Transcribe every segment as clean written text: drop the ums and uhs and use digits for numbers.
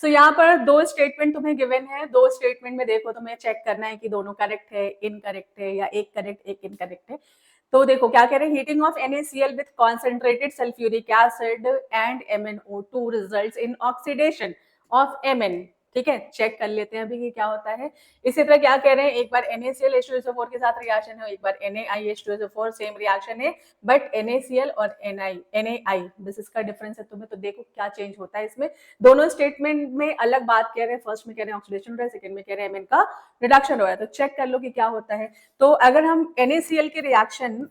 सो यहाँ पर दो स्टेटमेंट तुम्हें गिवन है, दो स्टेटमेंट में देखो तुम्हें चेक करना है कि दोनों करेक्ट है, इनकरेक्ट है, या एक करेक्ट एक इनकरेक्ट है। तो देखो क्या कह रहे हैं, heating of NaCl with concentrated sulphuric acid and MnO2 results in oxidation of Mn। ठीक है, चेक कर लेते हैं अभी कि क्या होता है। इसी तरह क्या कह रहे हैं, एक बार NaCl H2SO4 के साथ रिएक्शन है, एक बार NaI सेम रिएक्शन है, बट NaCl और NaI बस इसका डिफरेंस है तुम्हें। तो देखो क्या चेंज होता है इसमें। दोनों स्टेटमेंट में अलग बात कह रहे हैं, फर्स्ट में कह रहे हैं ऑक्सीडेशन हो रहा है, सेकंड में कह रहे हैं Mn का रिडक्शन हो रहा है। तो चेक कर लो कि क्या होता है। तो अगर हम NaCl की रिएक्शन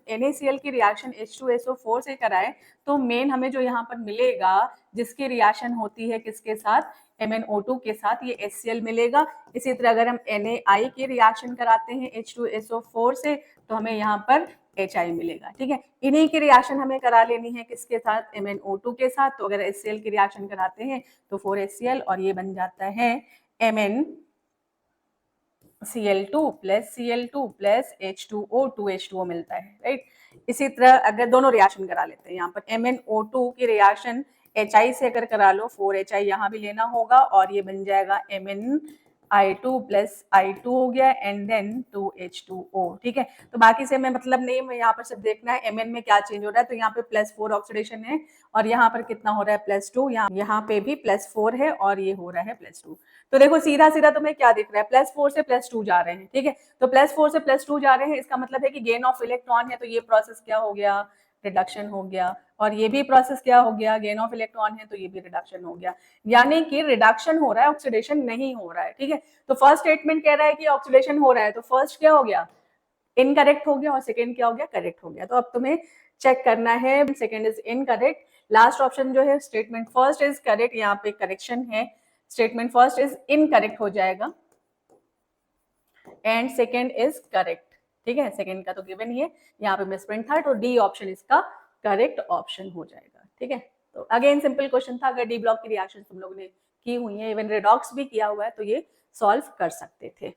H2SO4 से कराएं तो मेन हमें जो यहाँ पर मिलेगा, जिसकी रिएक्शन होती है किसके साथ, MnO2 के साथ, ये HCl मिलेगा। इसी तरह अगर हम NaI की रिएक्शन कराते हैं H2SO4 से तो हमें यहाँ पर HI मिलेगा। ठीक है, इन्हीं की रिएक्शन हमें करा लेनी है किसके साथ, MnO2 के साथ। तो अगर HCl की रिएक्शन कराते हैं तो 4HCl और ये बन जाता है MnCl2 plus Cl2 plus H2O, H2O मिलता है, राइट। इसी तरह अगर दोनों रिएक्शन करा लेते हैं, यहाँ पर MnO2 की रिएक्शन HI से अगर करा लो, 4HI यहाँ भी लेना होगा और ये बन जाएगा MnI2 प्लस I2 हो गया एंड देन 2H2O। ठीक है, तो बाकी से मैं मतलब नहीं, मैं यहाँ पर सिर्फ देखना है Mn में क्या चेंज हो रहा है। तो यहाँ पे +4 ऑक्सीडेशन है और यहाँ पर कितना हो रहा है, +2, यहाँ पे भी +4 है और ये हो रहा है +2। तो देखो सीधा सीधा तुम्हें क्या दिख रहा है, +4 से +2 जा रहे हैं। ठीक है, तो +4 से +2 जा रहे हैं, इसका मतलब है कि गेन ऑफ इलेक्ट्रॉन है, तो ये प्रोसेस क्या हो गया, रिडक्शन हो गया। और ये भी प्रोसेस क्या हो गया, गेन ऑफ इलेक्ट्रॉन है, तो ये भी रिडक्शन हो गया। यानी कि रिडक्शन हो रहा है, ऑक्सीडेशन नहीं हो रहा है। ठीक है, तो फर्स्ट स्टेटमेंट कह रहा है कि ऑक्सीडेशन हो रहा है, तो फर्स्ट क्या हो गया, इनकरेक्ट हो गया, और सेकंड क्या हो गया, करेक्ट हो गया। तो अब तुम्हें चेक करना है, second is incorrect, last option जो है स्टेटमेंट फर्स्ट इज करेक्ट, यहाँ पे करेक्शन है, स्टेटमेंट फर्स्ट इज इनकरेक्ट हो जाएगा एंड सेकंड इज करेक्ट। ठीक है, सेकंड का तो गिवन ही है, यहाँ पे मिसप्रिंट था, तो डी ऑप्शन इसका करेक्ट ऑप्शन हो जाएगा। ठीक है, तो अगेन सिंपल क्वेश्चन था, अगर डी ब्लॉक की रिएक्शन तुम लोगों ने की हुई है, इवन रेडॉक्स भी किया हुआ है, तो ये सॉल्व कर सकते थे।